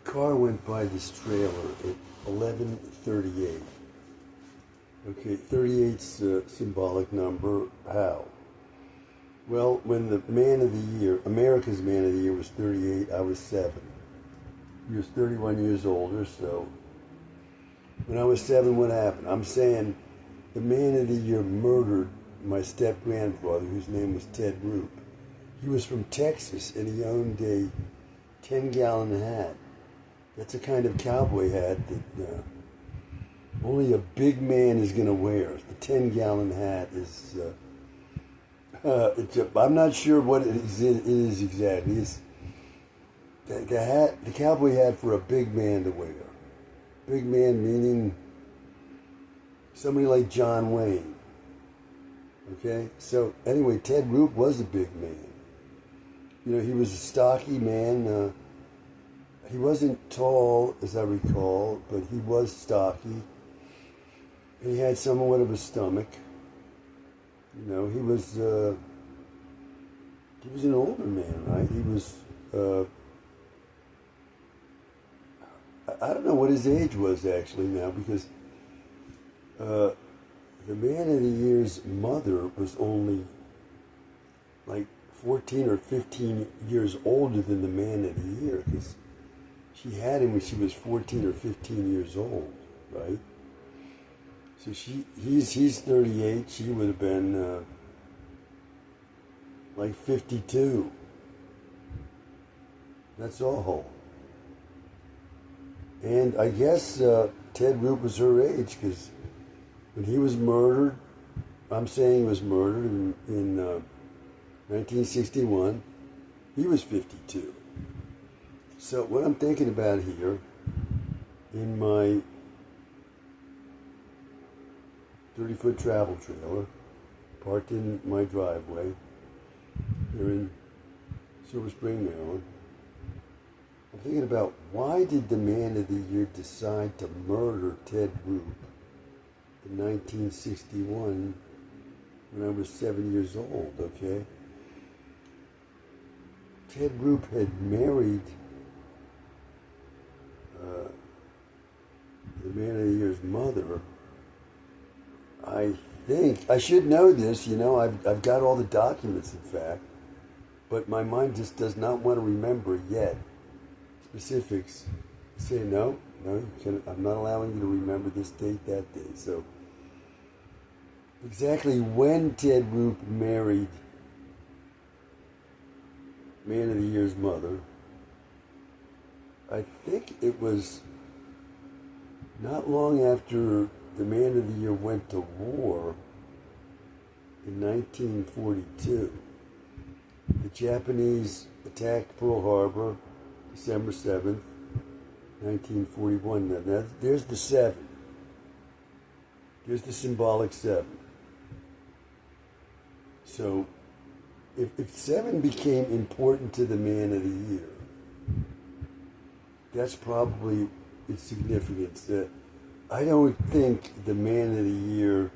car went by this trailer at 11:38. Okay, 38's a symbolic number. How? Well, when the man of the year, America's man of the year, was 38, I was 7. He was 31 years older, so when I was 7, what happened? I'm saying the man of the year murdered my step-grandfather, whose name was Ted Roop. He was from Texas, and he owned a 10-gallon hat. That's a kind of cowboy hat that only a big man is going to wear. The 10-gallon hat is... I'm not sure what it is exactly. It's the cowboy hat for a big man to wear. Big man meaning somebody like John Wayne. Okay? So, anyway, Ted Roop was a big man. You know, he was a stocky man. He wasn't tall, as I recall, but he was stocky. And he had somewhat of a stomach. You know, he was an older man, right? He was, I don't know what his age was actually now, because the man of the year's mother was only like 14 or 15 years older than the man of the year, because she had him when she was 14 or 15 years old, right? So he's 38. She would have been like 52. That's all. And I guess Ted Roop was her age, because when he was murdered, I'm saying he was murdered in 1961, he was 52. So what I'm thinking about here, in my 30-foot travel trailer, parked in my driveway here in Silver Spring, Maryland, I'm thinking about, why did the man of the year decide to murder Ted Roop in 1961 when I was 7 years old, okay? Ted Roop had married the man of the year's mother. I think, I should know this, you know, I've got all the documents, in fact, but my mind just does not want to remember yet specifics. Say, no, I'm not allowing you to remember this date, that date. So, exactly when Ted Roop married man of the year's mother, I think it was not long after the man of the year went to war in 1942. The Japanese attacked Pearl Harbor, December 7th, 1941. Now there's the 7. There's the symbolic 7. So, if 7 became important to the man of the year, that's probably its significance. I don't think the man of the year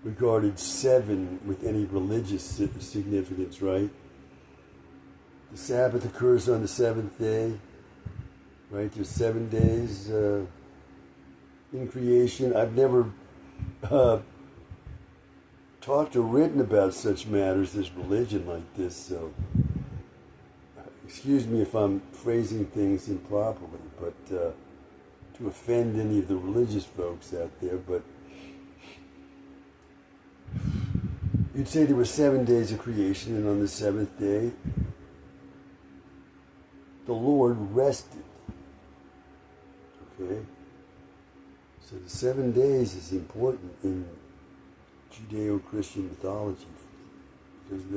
regarded 7 with any religious significance, right? The Sabbath occurs on the 7th day, right? There's 7 days in creation. I've never talked or written about such matters as religion like this, so excuse me if I'm phrasing things improperly, but to offend any of the religious folks out there, but you'd say there were 7 days of creation, and on the 7th day, the Lord rested. Okay? So the 7 days is important in Judeo-Christian mythology, because of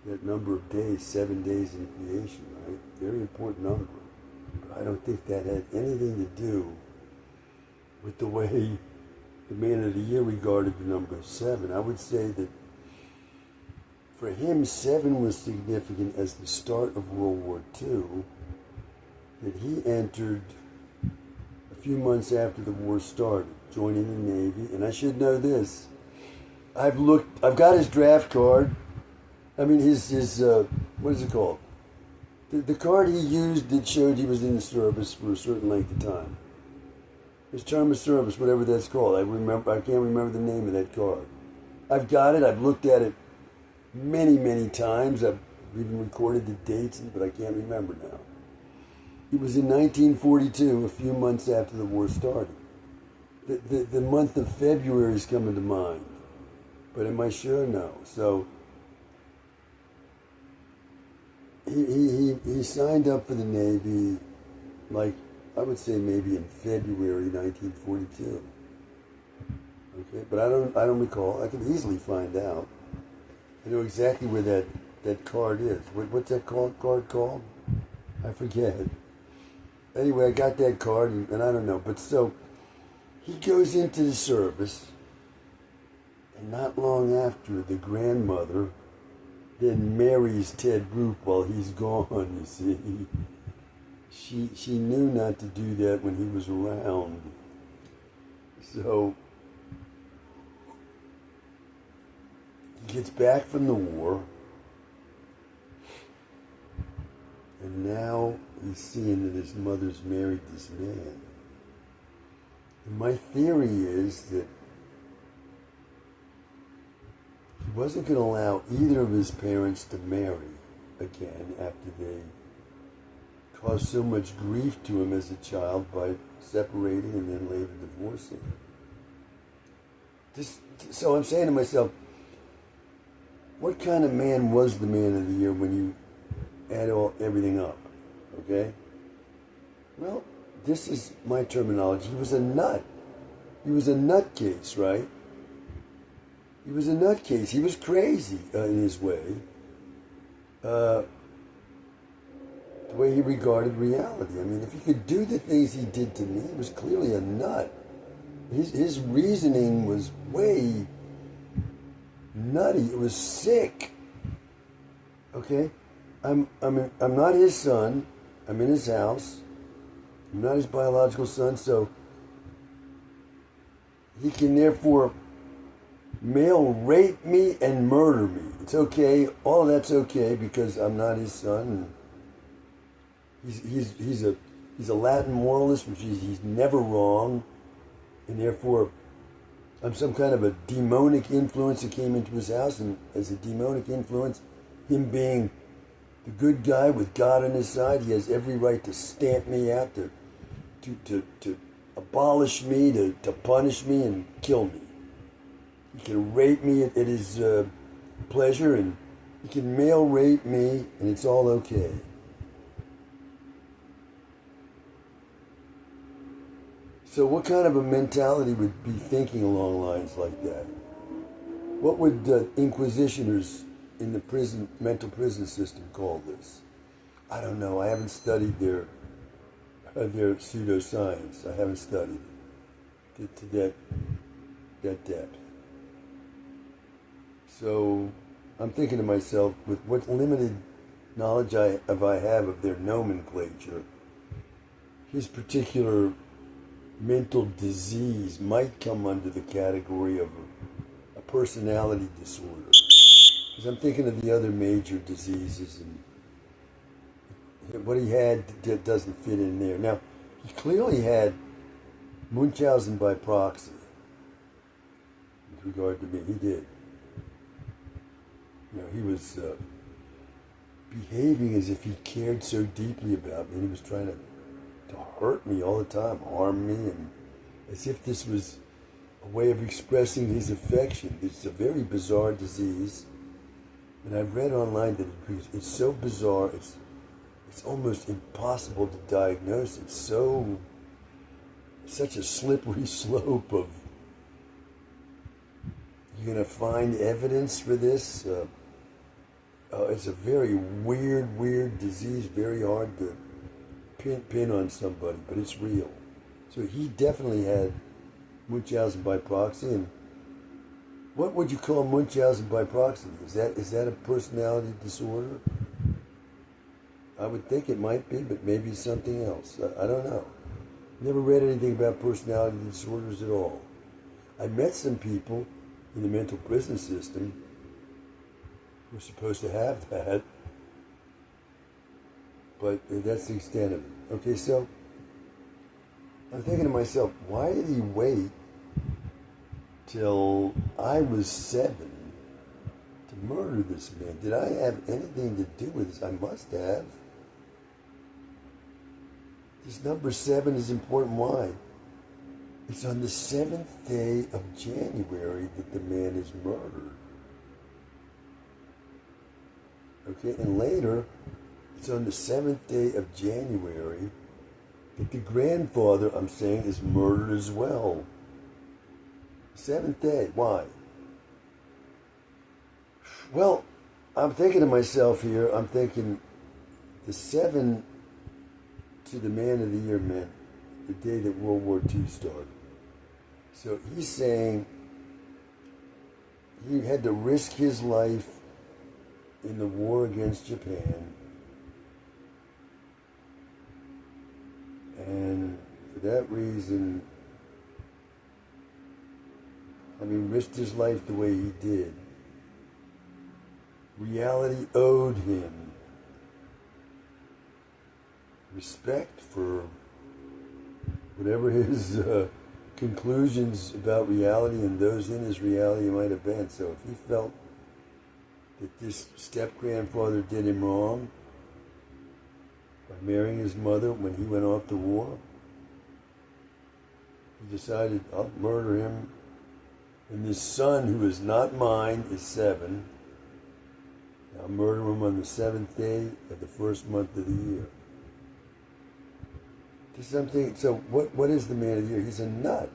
that number of days, 7 days in creation, right? Very important number. But I don't think that had anything to do with the way the man of the year regarded the number 7. I would say that for him, 7 was significant as the start of World War II, that he entered a few months after the war started, joining the Navy. And I should know this. I've got his draft card. I mean, his what is it called? The card he used, it showed he was in the service for a certain length of time. His term of service, whatever that's called. I can't remember the name of that card. I've got it. I've looked at it many, many times. I've even recorded the dates, but I can't remember now. It was in 1942, a few months after the war started. The month of February is coming to mind, but am I sure? No. So he signed up for the Navy, like I would say maybe in February 1942. Okay, but I don't recall. I can easily find out. I know exactly where that card is. What's that card called? I forget. Anyway, I got that card, and I don't know. But so he goes into the service, and not long after, the grandmother then marries Ted Roop while he's gone. You see, she knew not to do that when he was around. So he gets back from the war, and now he's seeing that his mother's married this man. And my theory is that he wasn't going to allow either of his parents to marry again after they caused so much grief to him as a child by separating and then later divorcing. So I'm saying to myself, what kind of man was the man of the year when you add everything up? Okay? Well, this is my terminology. He was a nut. He was a nutcase, right? He was a nutcase. He was crazy in his way. The way he regarded reality. I mean, if he could do the things he did to me, he was clearly a nut. His reasoning was way nutty. It was sick. Okay? I'm not his son. I'm in his house. I'm not his biological son, so he can therefore male rape me and murder me. It's okay. All of that's okay because I'm not his son. He's a Latin moralist, which is he's never wrong, and therefore I'm some kind of a demonic influence that came into his house, and as a demonic influence, him being the good guy with God on his side, he has every right to stamp me out, to abolish me, to punish me and kill me. He can rape me at his pleasure, and he can male rape me, and it's all okay. So what kind of a mentality would be thinking along lines like that? What would inquisitioners in the mental prison system call this? I don't know. I haven't studied their pseudoscience. I haven't studied it to that depth. So I'm thinking to myself, with what limited knowledge I have of their nomenclature, his particular mental disease might come under the category of a personality disorder. Because I'm thinking of the other major diseases, and what he had doesn't fit in there. Now, he clearly had Munchausen by proxy with regard to me. He did. You know, he was behaving as if he cared so deeply about me, and he was trying to hurt me all the time, harm me, and as if this was a way of expressing his affection. It's a very bizarre disease, and I've read online that it's so bizarre, it's almost impossible to diagnose. It's such a slippery slope of, you're going to find evidence for this. It's a very weird disease, very hard to pin on somebody, but it's real. So he definitely had Munchausen by proxy. And what would you call Munchausen by proxy? Is that a personality disorder? I would think it might be, but maybe something else. I don't know. Never read anything about personality disorders at all. I met some people in the mental prison system who were supposed to have that. but that's the extent of it. Okay, so I'm thinking to myself, why did he wait till I was 7 to murder this man? Did I have anything to do with this? I must have. This number 7 is important. Why? It's on the 7th day of January that the man is murdered. Okay, and later, it's on the 7th day of January that the grandfather, I'm saying, is murdered as well. 7th day. Why? Well, I'm thinking to myself here, I'm thinking the 7 to the man of the year meant the day that World War II started. So he's saying he had to risk his life in the war against Japan. And for that reason, risked his life the way he did. Reality owed him respect for whatever his conclusions about reality and those in his reality might have been. So if he felt that this step-grandfather did him wrong by marrying his mother when he went off to war, he decided, I'll murder him. And this son, who is not mine, is 7. I'll murder him on the 7th day of the first month of the year. So what is the man of the year? He's a nut.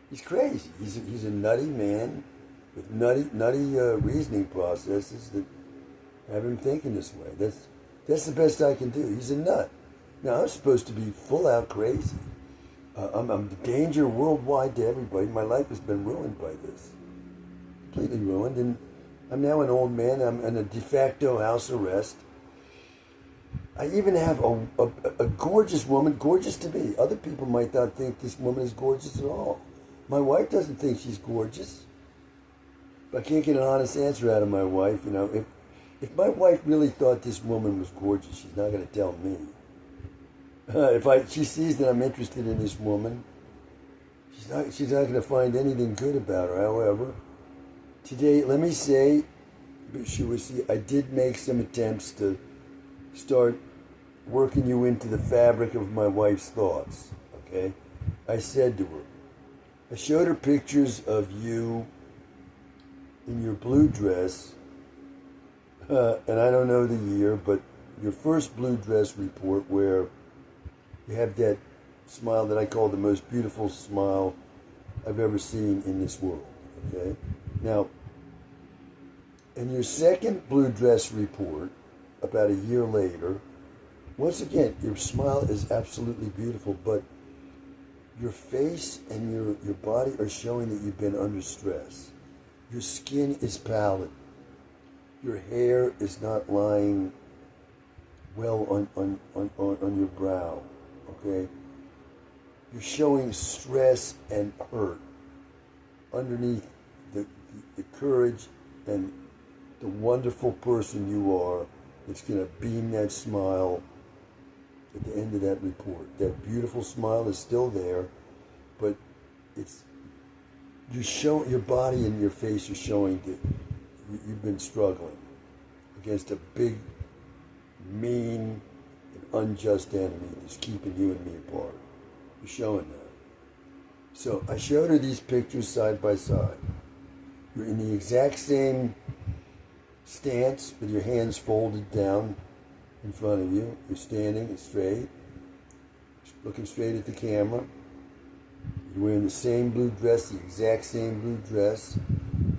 He's crazy. He's a nutty man with nutty reasoning processes that have him thinking this way. That's the best I can do. He's a nut. Now, I'm supposed to be full out crazy. I'm a danger worldwide to everybody. My life has been ruined by this. Completely ruined. And I'm now an old man. I'm in a de facto house arrest. I even have a gorgeous woman, gorgeous to me. Other people might not think this woman is gorgeous at all. My wife doesn't think she's gorgeous. If I can't get an honest answer out of my wife, if my wife really thought this woman was gorgeous, she's not going to tell me. If she sees that I'm interested in this woman, she's not going to find anything good about her. However, today, let me say, I did make some attempts to start working you into the fabric of my wife's thoughts, okay? I said to her, I showed her pictures of you in your blue dress, and I don't know the year, but your first blue dress report where you have that smile that I call the most beautiful smile I've ever seen in this world, okay? Now, in your second blue dress report, about a year later, once again, your smile is absolutely beautiful, but your face and your body are showing that you've been under stress. Your skin is pallid. Your hair is not lying well on your brow, okay? You're showing stress and hurt underneath the courage and the wonderful person you are. It's going to beam that smile at the end of that report. That beautiful smile is still there, but your body and your face are showing that you've been struggling against a big, mean, and unjust enemy that's keeping you and me apart. You're showing that. So I showed her these pictures side by side. You're in the exact same stance with your hands folded down in front of you. You're standing straight, looking straight at the camera. You're wearing the same blue dress, the exact same blue dress,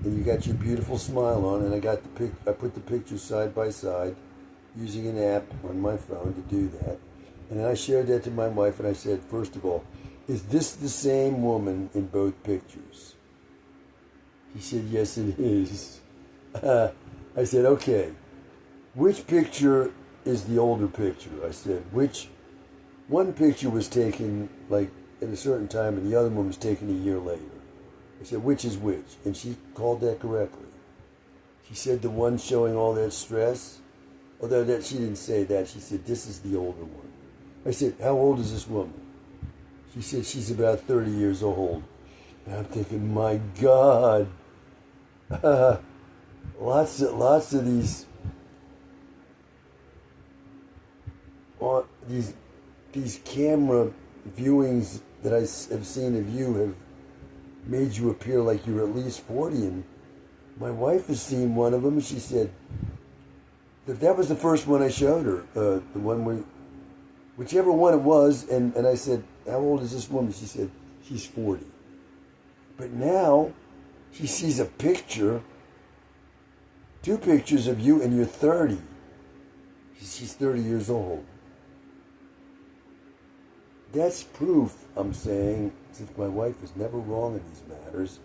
and you got your beautiful smile on. And I put the pictures side by side using an app on my phone to do that. And then I shared that to my wife, and I said, first of all, is this the same woman in both pictures? She said, yes, it is. I said, okay, which picture is the older picture? I said, one picture was taken like at a certain time and the other one was taken a year later. I said, which is which? And she called that correctly. She said the one showing all that stress Although that she didn't say that, she said, this is the older one. I said, how old is this woman? She said, she's about 30 years old. And I'm thinking, my God, lots of these camera viewings that I have seen of you have made you appear like you're at least 40. And my wife has seen one of them, and she said that was the first one I showed her, the one whichever one it was, and I said, how old is this woman? She said, she's 40. But now she sees a picture, 2 pictures of you, and you're 30. She's 30 years old. That's proof, I'm saying, since my wife is never wrong in these matters,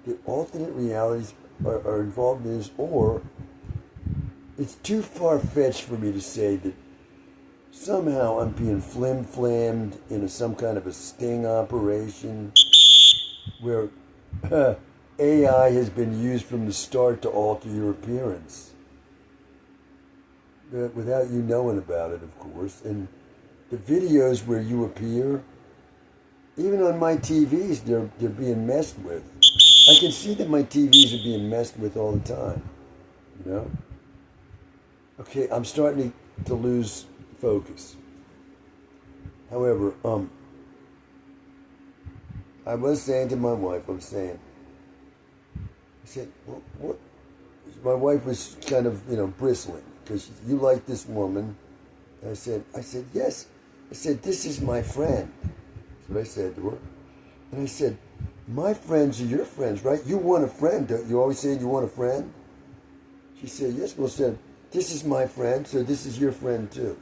that alternate realities are involved in this, or it's too far-fetched for me to say that somehow I'm being flim-flammed in some kind of a sting operation where AI has been used from the start to alter your appearance. Without you knowing about it, of course. And the videos where you appear, even on my TVs, they're being messed with. I can see that my TVs are being messed with all the time. You know? Okay, I'm starting to lose focus. However, I was saying to my wife, I said, well, what? My wife was kind of, bristling because you like this woman. And I said, yes. I said, this is my friend. That's what I said to her. And I said, my friends are your friends, right? You want a friend. You always say you want a friend? She said, yes. Well, said, this is my friend, so this is your friend too.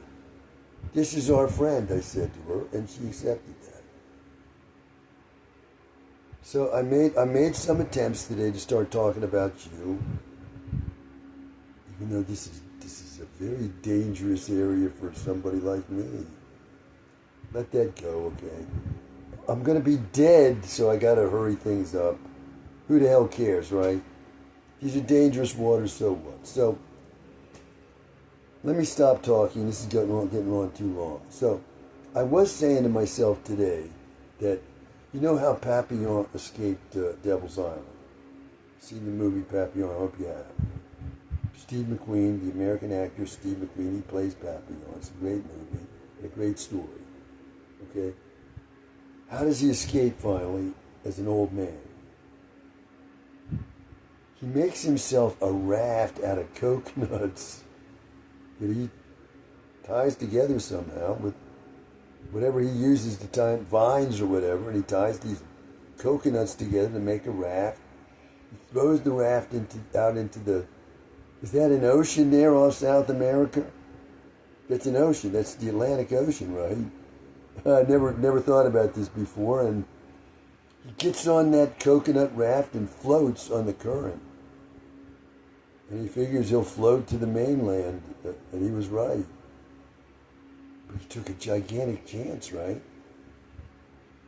This is our friend, I said to her, and she accepted that. So I made some attempts today to start talking about you, even though this is a very dangerous area for somebody like me. Let that go, okay? I'm going to be dead, so I got to hurry things up. Who the hell cares, right? These are dangerous waters, so what? So, let me stop talking. This is getting on too long. So, I was saying to myself today that, you know how Papillon escaped Devil's Island? Seen the movie Papillon? I hope you have. Steve McQueen, the American actor Steve McQueen, he plays Papillon. It's a great movie and a great story. Okay? How does he escape finally as an old man? He makes himself a raft out of coconuts that he ties together somehow with whatever he uses to tie vines or whatever, and he ties these coconuts together to make a raft. He throws the raft out into the... Is that an ocean there off South America? That's an ocean. That's the Atlantic Ocean, right? I never thought about this before, and he gets on that coconut raft and floats on the current. And he figures he'll float to the mainland, and he was right. But he took a gigantic chance, right?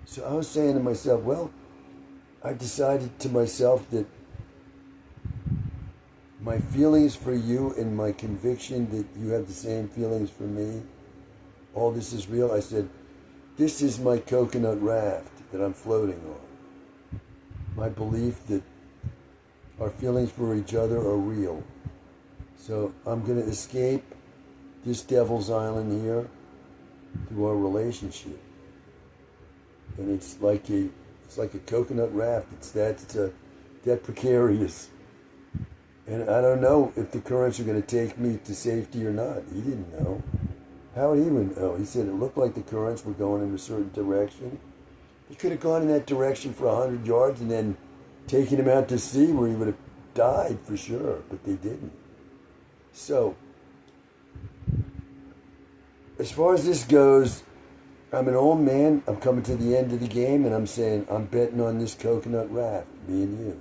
So I was saying to myself, well, I decided to myself that my feelings for you and my conviction that you have the same feelings for me, all this is real. I said, this is my coconut raft that I'm floating on. My belief that our feelings for each other are real. So I'm going to escape this Devil's Island here through our relationship. And it's like a coconut raft. It's that precarious. And I don't know if the currents are going to take me to safety or not. He didn't know. How would he even know? He said it looked like the currents were going in a certain direction. He could have gone in that direction for 100 yards and then taken him out to sea where he would have died for sure, but they didn't. So, as far as this goes, I'm an old man. I'm coming to the end of the game, and I'm saying I'm betting on this coconut raft, me and you.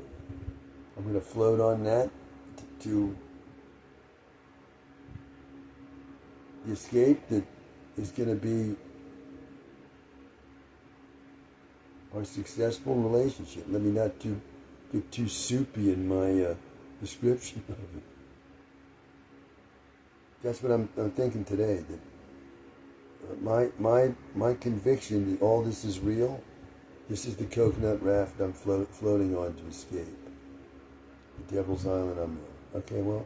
I'm going to float on that to the escape that is going to be our successful relationship. Let me not get too soupy in my description of it. That's what I'm thinking today. That my conviction that all this is real. This is the coconut raft I'm floating on to escape. The Devil's Island I'm in. Okay, well,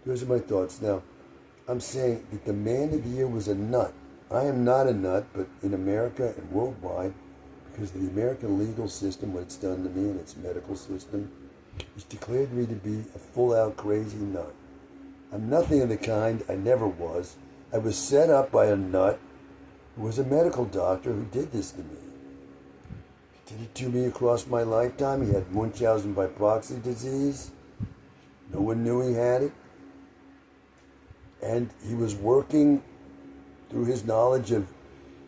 those are my thoughts. Now, I'm saying that the man of the year was a nut. I am not a nut, but in America and worldwide, because of the American legal system, what it's done to me and its medical system, it's declared me to be a full-out crazy nut. I'm nothing of the kind. I never was. I was set up by a nut who was a medical doctor who did this to me. He did it to me across my lifetime. He had Munchausen by proxy disease. No one knew he had it. And he was working through his knowledge of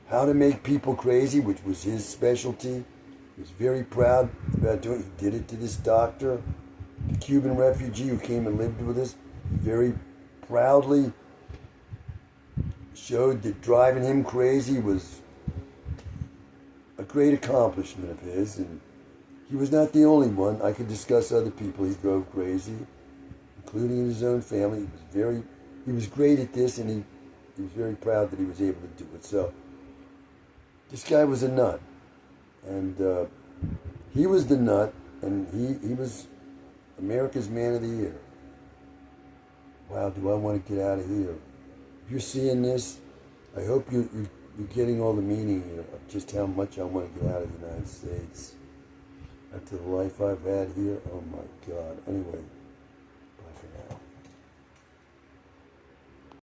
how to make people crazy, which was his specialty. He was very proud about doing it. He did it to this doctor, the Cuban refugee who came and lived with us. He very proudly showed that driving him crazy was a great accomplishment of his, and he was not the only one. I could discuss other people he drove crazy, including in his own family. He was great at this, and he was very proud that he was able to do it. So this guy was a nut, and he was the nut, and he was America's Man of the Year. Wow, do I want to get out of here? If you're seeing this, I hope you're getting all the meaning here of just how much I want to get out of the United States. After the life I've had here, oh my God. Anyway.